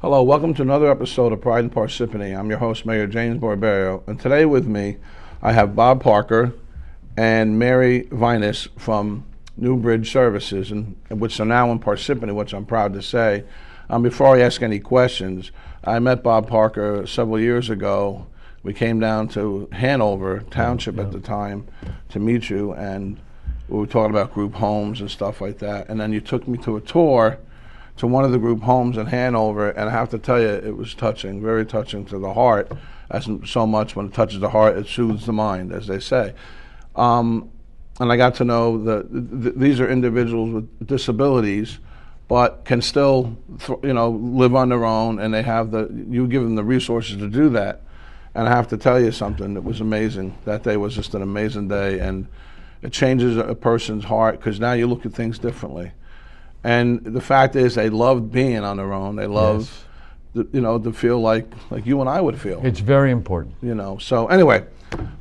Hello, welcome to another episode of Pride in Parsippany. I'm your host, Mayor Barberio, and today with me I have Bob Parker and Mary Vineis from Newbridge Services, which are now in Parsippany, which I'm proud to say. Before I ask any questions, I met Bob Parker several years ago. We came down to Hanover Township at the time to meet you, and we were talking about group homes and stuff like that. And then you took me to a tour to one of the group homes in Hanover, and I have to tell you, it was touching, very touching to the heart. As so much when it touches the heart, it soothes the mind, as they say. And I got to know that these are individuals with disabilities, but can still, live on their own, and they have you give them the resources to do that. And I have to tell you something that was amazing. That day was just an amazing day, and it changes a person's heart because now you look at things differently. And the fact is, they love being on their own. They love, to feel like you and I would feel. It's very important. So anyway,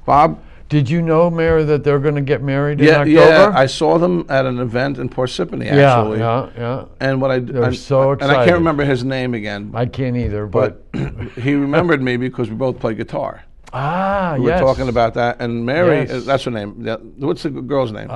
Bob. Did you know, Mayor, that they're going to get married in October? Yeah, I saw them at an event in Parsippany, actually. Yeah. And They're so excited. And I can't remember his name again. I can't either, but he remembered me because we both play guitar. Yes. We were talking about that, and Mary, that's her name. What's the girl's name?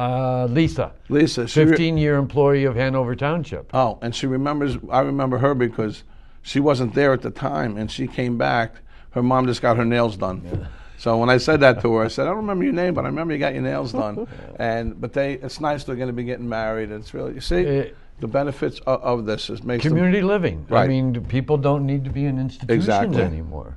Lisa. Lisa. 15-year employee of Hanover Township. Oh, and she remembers, I remember her because she wasn't there at the time, and she came back. Her mom just got her nails done. Yeah. So when I said that to her, I said, I don't remember your name, but I remember you got your nails done. But it's nice they're going to be getting married. It's really, you see, the benefits of this is makes community living. Right. I mean, people don't need to be in institutions anymore.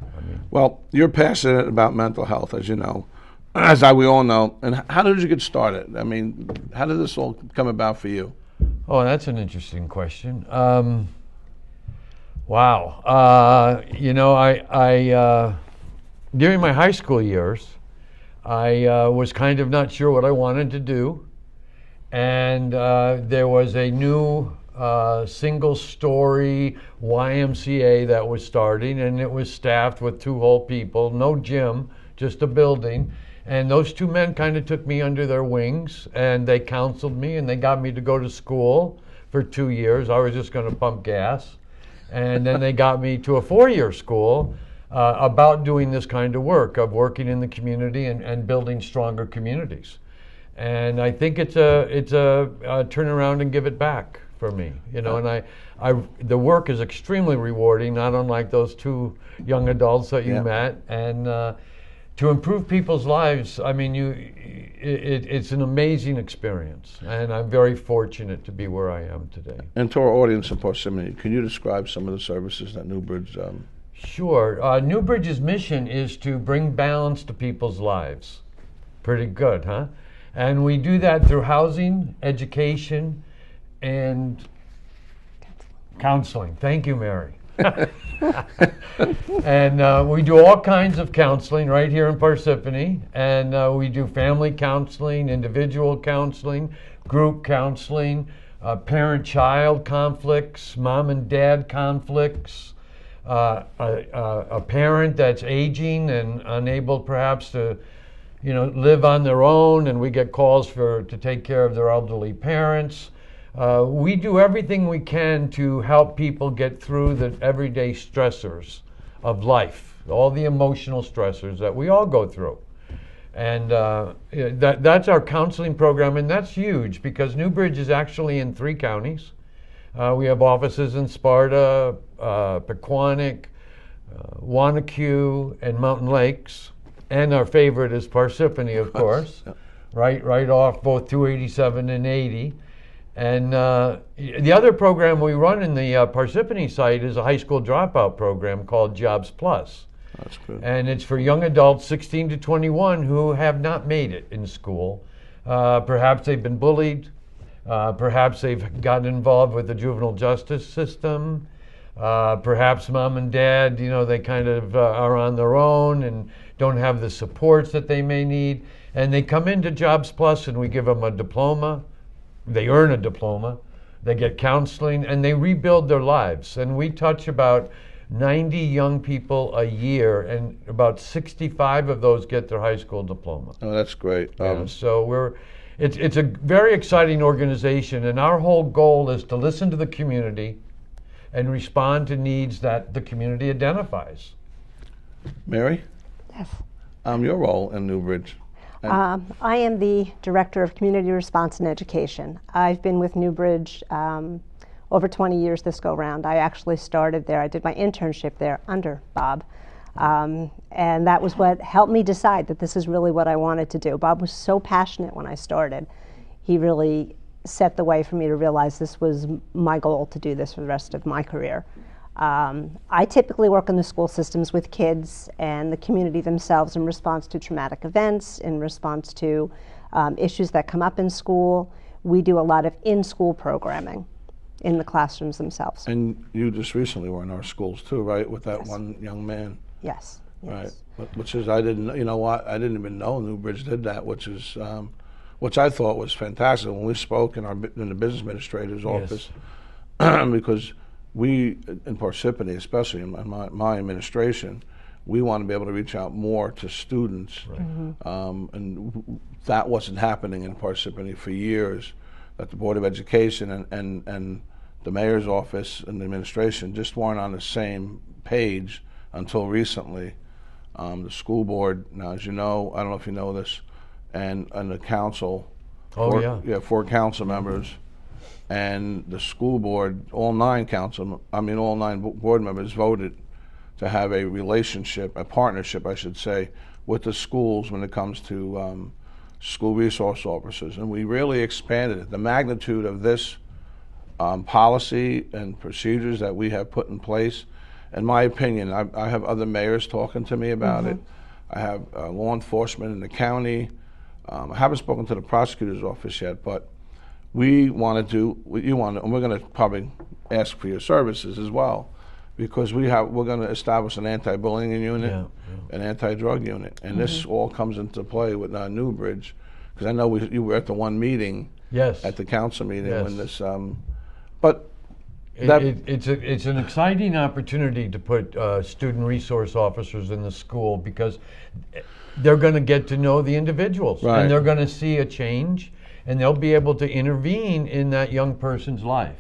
Well, you're passionate about mental health, as you know, we all know. And how did you get started? I mean, how did this all come about for you? Oh, that's an interesting question. Wow. During my high school years, I was kind of not sure what I wanted to do. And there was a new single-story YMCA that was starting, and it was staffed with 2 whole people, no gym, just a building. And those 2 men kind of took me under their wings, and they counseled me, and they got me to go to school for 2 years. I was just going to pump gas. And then they got me to a 4-year school about doing this kind of work, of working in the community and building stronger communities. And I think it's a turn around and give it back for me, and the work is extremely rewarding, not unlike those 2 young adults that you met, and to improve people's lives. I mean, it's an amazing experience, and I'm very fortunate to be where I am today. And to our audience in Parsippany, can you describe some of the services that Newbridge? Sure. Newbridge's mission is to bring balance to people's lives. Pretty good, huh? And we do that through housing, education, and counseling. Thank you, Mary. And we do all kinds of counseling right here in Parsippany. And we do family counseling, individual counseling, group counseling, parent-child conflicts, mom and dad conflicts, a parent that's aging and unable perhaps to live on their own, and we get calls to take care of their elderly parents. We do everything we can to help people get through the everyday stressors of life, all the emotional stressors that we all go through. And that's our counseling program, and that's huge because Newbridge is actually in 3 counties. We have offices in Sparta, Pequannock, Wanacue, and Mountain Lakes. And our favorite is Parsippany, of course, right off both 287 and 80. And the other program we run in the Parsippany site is a high school dropout program called Jobs Plus. That's good. And it's for young adults 16 to 21 who have not made it in school. Perhaps they've been bullied. Perhaps they've gotten involved with the juvenile justice system. Perhaps mom and dad, they kind of are on their own and don't have the supports that they may need. And they come into Jobs Plus and we give them a diploma. They earn a diploma. They get counseling and they rebuild their lives. And we touch about 90 young people a year, and about 65 of those get their high school diploma. Oh, that's great. So it's a very exciting organization, and our whole goal is to listen to the community, and respond to needs that the community identifies. Mary? Yes. Your role in Newbridge. I am the Director of Community Response and Education. I've been with Newbridge over 20 years this go-round. I actually started there. I did my internship there under Bob. And that was what helped me decide that this is really what I wanted to do. Bob was so passionate when I started. He really set the way for me to realize this was my goal to do this for the rest of my career. I typically work in the school systems with kids and the community themselves in response to traumatic events, in response to issues that come up in school. We do a lot of in-school programming in the classrooms themselves. And you just recently were in our schools too, right, with that one young man? Yes. Right. Which is, I didn't, you know what, I didn't even know Newbridge did that, which is, which I thought was fantastic when we spoke in the business administrator's office, because we, in Parsippany, especially in my administration, we want to be able to reach out more to students. Right. And that wasn't happening in Parsippany for years, that the Board of Education and the Mayor's office and the administration just weren't on the same page until recently. The school board, now as you know, I don't know if you know this, and the council, four council members, and the school board, all nine board members voted to have a relationship, a partnership, I should say, with the schools when it comes to school resource officers. And we really expanded it. The magnitude of this policy and procedures that we have put in place, in my opinion, I have other mayors talking to me about it. I have law enforcement in the county. I haven't spoken to the prosecutor's office yet, but we want to do what you want, and we're going to probably ask for your services as well, because we're going to establish an anti-bullying unit, an anti-drug unit, and this all comes into play with Newbridge, because I know you were at the one meeting, at the council meeting when this, but it's an exciting opportunity to put student resource officers in the school, because they're going to get to know the individuals, and they're going to see a change, and they'll be able to intervene in that young person's life.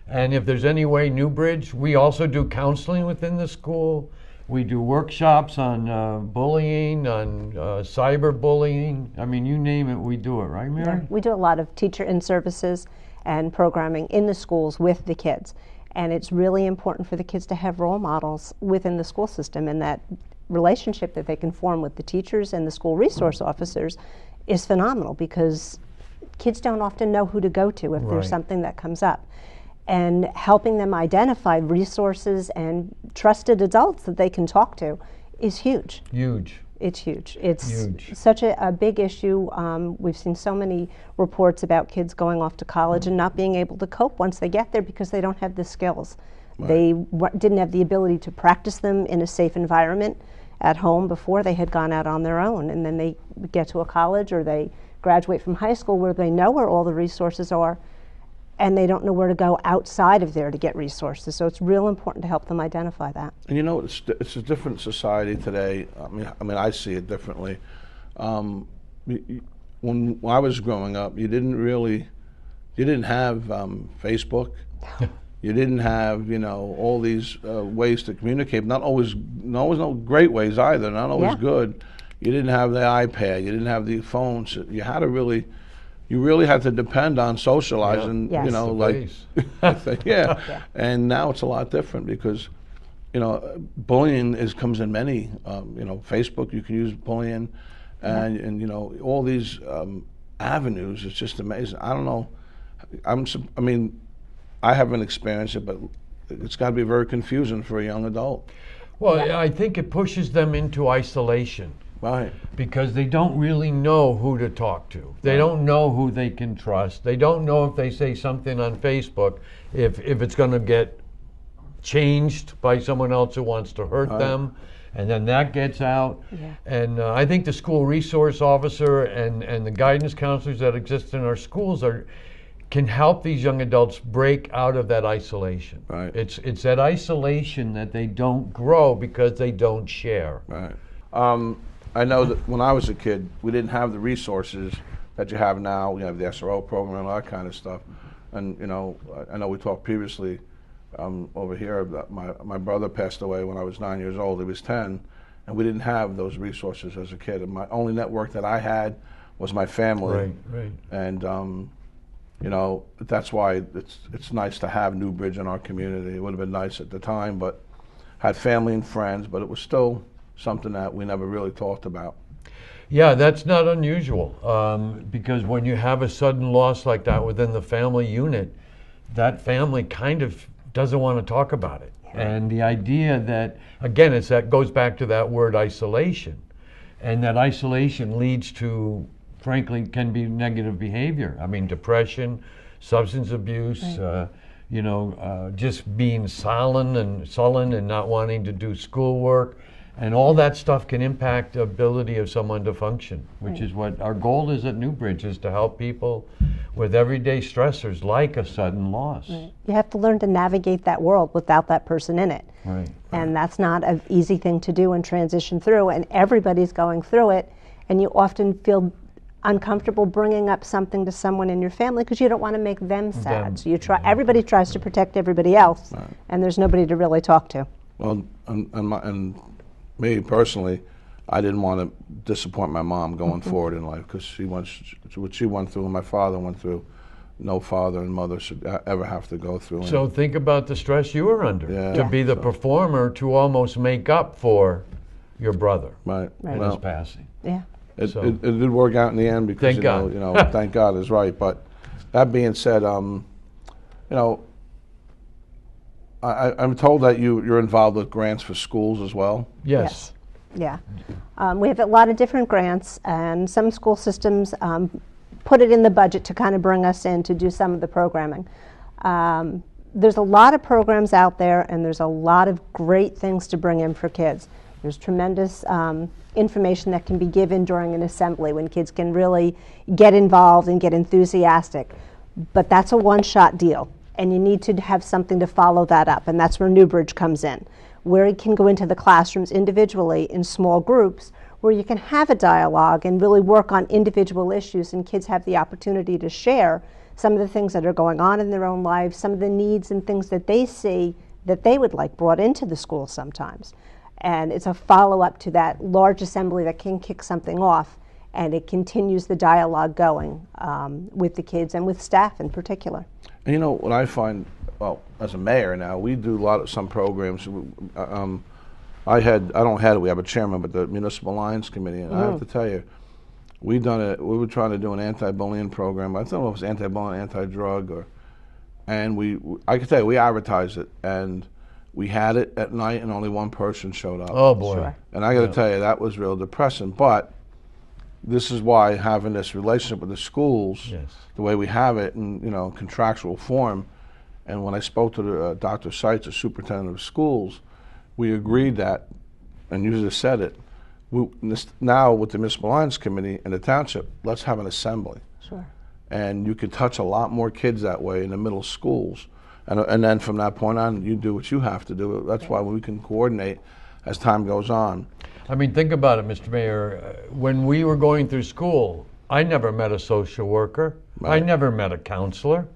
And if there's any way, Newbridge, we also do counseling within the school. We do workshops on bullying, on cyberbullying. I mean, you name it, we do it, right, Mary? Yeah, we do a lot of teacher in services and programming in the schools with the kids. And it's really important for the kids to have role models within the school system, and that relationship that they can form with the teachers and the school resource officers is phenomenal, because kids don't often know who to go to if there's something that comes up. And helping them identify resources and trusted adults that they can talk to is huge. Huge. It's huge. It's such a big issue. We've seen so many reports about kids going off to college and not being able to cope once they get there because they don't have the skills. They didn't have the ability to practice them in a safe environment at home before they had gone out on their own. And then they get to a college, or they graduate from high school where they know where all the resources are, and they don't know where to go outside of there to get resources. So it's real important to help them identify that. And you know, it's a different society today. I mean, I see it differently. When I was growing up, you didn't have Facebook. You didn't have, all these ways to communicate. Not always no great ways either. Not always good. You didn't have the iPad. You didn't have the phones. You had to really had to depend on socializing, And now it's a lot different, because, bullying comes in many, Facebook, you can use bullying, and all these avenues. It's just amazing. I don't know. I haven't experienced it, but it's got to be very confusing for a young adult. Well, I think it pushes them into isolation. Right. Because they don't really know who to talk to. They don't know who they can trust. They don't know if they say something on Facebook, if it's going to get changed by someone else who wants to hurt them, and then that gets out. And I think the school resource officer and the guidance counselors that exist in our schools can help these young adults break out of that isolation. Right. It's that isolation that they don't grow because they don't share. Right. I know that when I was a kid, we didn't have the resources that you have now. We have the SRO program and all that kind of stuff. And, I know we talked previously over here. My brother passed away when I was 9 years old. He was 10, and we didn't have those resources as a kid. And my only network that I had was my family. Right. And you know, that's why it's nice to have Newbridge in our community. It would have been nice at the time, but had family and friends, but it was still something that we never really talked about. Yeah, that's not unusual, because when you have a sudden loss like that within the family unit, that family kind of doesn't want to talk about it. And the idea that, again, that goes back to that word isolation, and that isolation leads to, frankly, can be negative behavior. I mean, depression, substance abuse, you know, just being sullen and not wanting to do schoolwork. And all that stuff can impact the ability of someone to function, which is what our goal is at Newbridge, is to help people with everyday stressors like a sudden loss. You have to learn to navigate that world without that person in it. And that's not an easy thing to do and transition through, and everybody's going through it, and you often feel uncomfortable bringing up something to someone in your family because you don't want to make them sad. So you try. Everybody tries to protect everybody else, and there's nobody to really talk to. Well, and me personally, I didn't want to disappoint my mom going forward in life, because what she went through and my father went through, no father and mother should ever have to go through. So think about the stress you were under to be the performer, to almost make up for your brother in his passing. It did work out in the end, because thank God. You know, thank God is right. But that being said, you know, I'm told that you're involved with grants for schools as well. Yes. Yeah. We have a lot of different grants, and some school systems put it in the budget to kind of bring us in to do some of the programming. There's a lot of programs out there, and there's a lot of great things to bring in for kids. There's tremendous information that can be given during an assembly when kids can really get involved and get enthusiastic. But that's a one-shot deal, and you need to have something to follow that up, and that's where Newbridge comes in, where it can go into the classrooms individually in small groups, where you can have a dialogue and really work on individual issues, and kids have the opportunity to share some of the things that are going on in their own lives, some of the needs and things that they see that they would like brought into the school sometimes. And it's a follow-up to that large assembly that can kick something off, and it continues the dialogue going with the kids and with staff in particular. And you know what I find, well, as a mayor now, we do some programs. We have a chairman, but the Municipal Alliance Committee, and I have to tell you, we were trying to do an anti-bullying program. I don't know if it was anti-bullying, anti-drug, and I can tell you, we advertised it, and we had it at night, and only one person showed up. Oh boy! And I got to tell you, that was real depressing. But this is why having this relationship with the schools, the way we have it in contractual form, and when I spoke to Dr. Seitz, the superintendent of schools, we agreed that, and you just said it, now with the Municipal Alliance Committee and the township, let's have an assembly. And you could touch a lot more kids that way in the middle schools. And then from that point on, you do what you have to do. That's why we can coordinate as time goes on. I mean, think about it, Mr. Mayor. When we were going through school, I never met a social worker. I never met a counselor.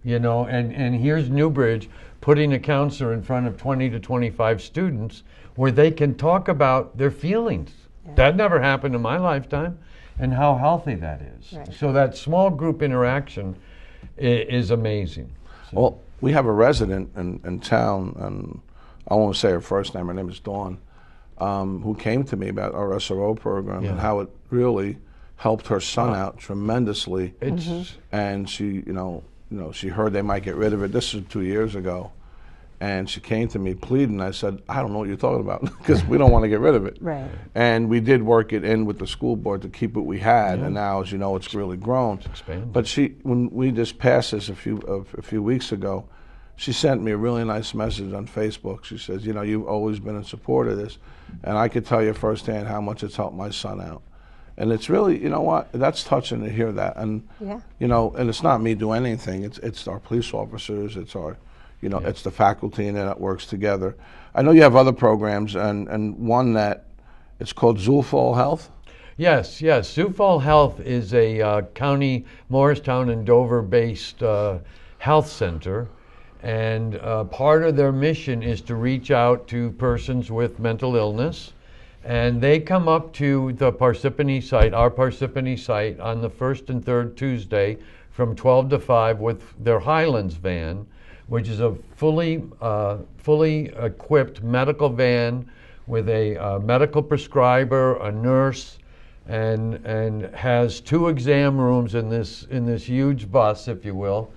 And here's Newbridge putting a counselor in front of 20 to 25 students where they can talk about their feelings. That never happened in my lifetime, and how healthy that is. So that small group interaction is amazing. Well, we have a resident in town, and I won't say her first name, her name is Dawn, who came to me about our SRO program and how it really helped her son out tremendously. And she, she heard they might get rid of it. This was 2 years ago. And she came to me pleading. I said, I don't know what you're talking about, because we don't want to get rid of it. And we did work it in with the school board to keep what we had, and now, as you know, it's really grown. But when we just passed this a few weeks ago, she sent me a really nice message on Facebook. She says, you've always been in support of this, and I could tell you firsthand how much it's helped my son out. And it's really, that's touching to hear that. And and it's not me doing anything. It's our police officers. It's our it's the faculty, and that works together. I know you have other programs, and one that it's called Zufall Health. Yes. Zufall Health is a county, Morristown and Dover-based health center, And part of their mission is to reach out to persons with mental illness. And they come up to the Parsippany site, our Parsippany site, on the first and third Tuesday from 12 to 5 with their Highlands van, which is a fully equipped medical van with a medical prescriber, a nurse, and has 2 exam rooms in this huge bus, if you will.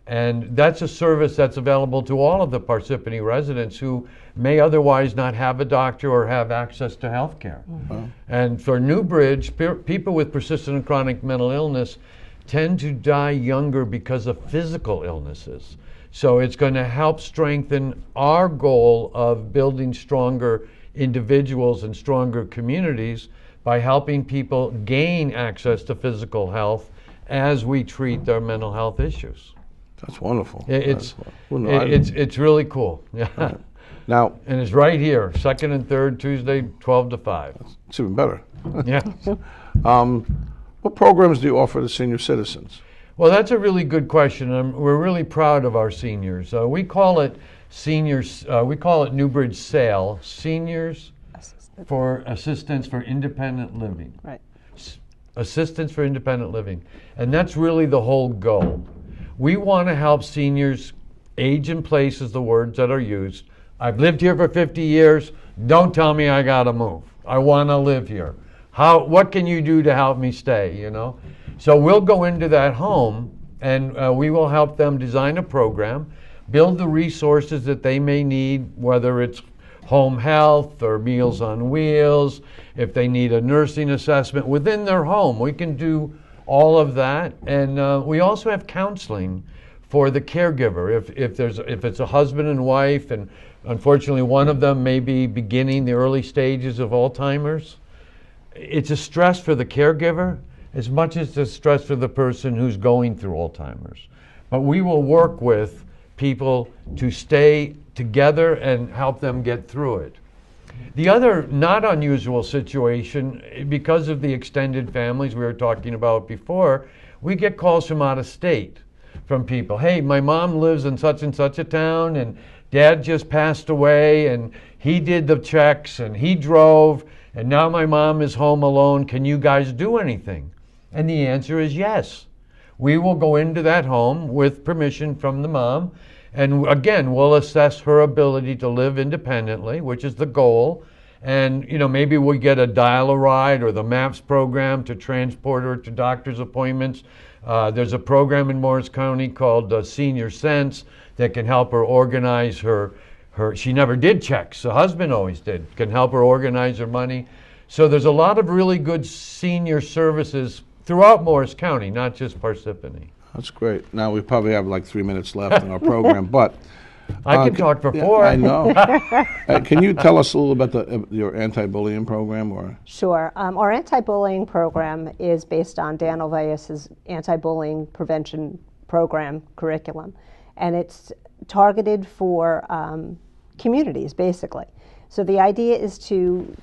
And that's a service that's available to all of the Parsippany residents who may otherwise not have a doctor or have access to health care. Mm-hmm. And for Newbridge, people with persistent and chronic mental illness tend to die younger because of physical illnesses. So it's going to help strengthen our goal of building stronger individuals and stronger communities by helping people gain access to physical health as we treat their mental health issues. That's wonderful. It's really cool. Yeah. Right. Now, and it's right here, second and third Tuesday, 12 to 5. It's even better. Yeah. What programs do you offer to senior citizens? Well, that's a really good question. We're really proud of our seniors. We call it seniors. We call it Newbridge SAIL, Seniors for Assistance for Independent Living. Right. Assistance for Independent Living, and that's really the whole goal. We want to help seniors age in place is the words that are used. I've lived here for 50 years. Don't tell me I got to move. I want to live here. What can you do to help me stay, you know? So we'll go into that home and we will help them design a program, build the resources that they may need, whether it's home health or Meals on Wheels, if they need a nursing assessment within their home. We can do all of that. And we also have counseling for the caregiver. If it's a husband and wife, and unfortunately one of them may be beginning the early stages of Alzheimer's, it's a stress for the caregiver as much as it's a stress for the person who's going through Alzheimer's. But we will work with people to stay together and help them get through it. The other not unusual situation, because of the extended families we were talking about before, we get calls from out of state from people. Hey, my mom lives in such and such a town and dad just passed away and he did the checks and he drove and now my mom is home alone. Can you guys do anything? And the answer is yes. We will go into that home with permission from the mom, and again, we'll assess her ability to live independently, which is the goal. And maybe we get a dial-a-ride or the MAPS program to transport her to doctor's appointments. There's a program in Morris County called Senior Sense that can help her organize her. She never did checks. The husband always did. Can help her organize her money. So there's a lot of really good senior services throughout Morris County, not just Parsippany. That's great. Now we probably have like 3 minutes left in our program, but I can talk for 4. I know. Can you tell us a little about your anti-bullying program? Or Sure. Our anti-bullying program is based on Dan Olveus's anti-bullying prevention program curriculum, and it's targeted for communities, basically. So the idea is to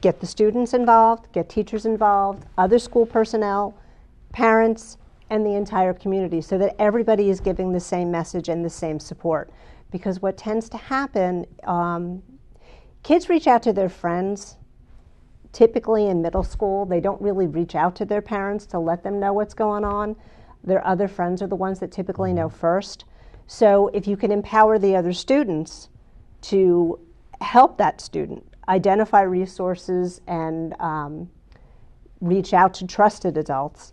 get the students involved, get teachers involved, other school personnel, parents, and the entire community, so that everybody is giving the same message and the same support. Because what tends to happen, kids reach out to their friends, typically in middle school. They don't really reach out to their parents to let them know what's going on. Their other friends are the ones that typically know first. So if you can empower the other students to help that student identify resources and reach out to trusted adults,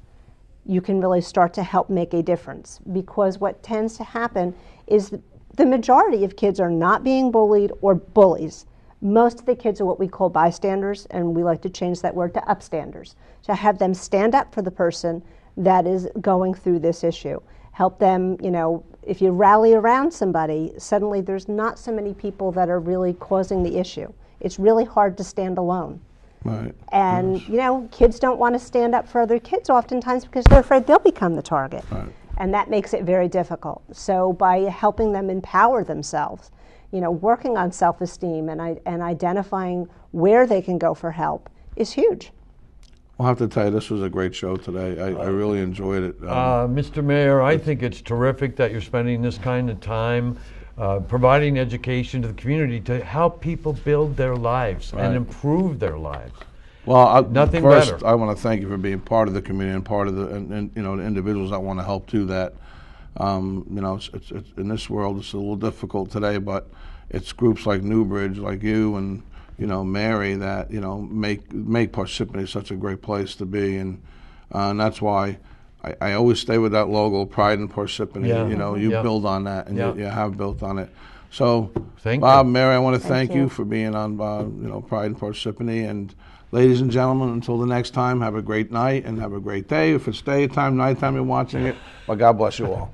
you can really start to help make a difference. Because what tends to happen is the majority of kids are not being bullied or bullies. Most of the kids are what we call bystanders, and we like to change that word to upstanders, to have them stand up for the person that is going through this issue. Help them, if you rally around somebody, suddenly there's not so many people that are really causing the issue. It's really hard to stand alone. right. And, kids don't want to stand up for other kids oftentimes because they're afraid they'll become the target. Right. And that makes it very difficult. So by helping them empower themselves, working on self-esteem and identifying where they can go for help is huge. I'll have to tell you, this was a great show today. I really enjoyed it. Mr. Mayor, I think it's terrific that you're spending this kind of time providing education to the community to help people build their lives and improve their lives. Well, Nothing first, better. I want to thank you for being part of the community and part of the, and the individuals that want to help too. That, it's in this world, it's a little difficult today, but it's groups like Newbridge, like you, and Mary, that make Parsippany such a great place to be, and that's why I always stay with that logo, Pride in Parsippany. Yeah. You build on that, and you have built on it. So, Thank Bob, you. Mary, I want to thank you for being on, Pride in Parsippany. And ladies and gentlemen, until the next time, have a great night and have a great day. If it's daytime, nighttime, you're watching it, well, God bless you all.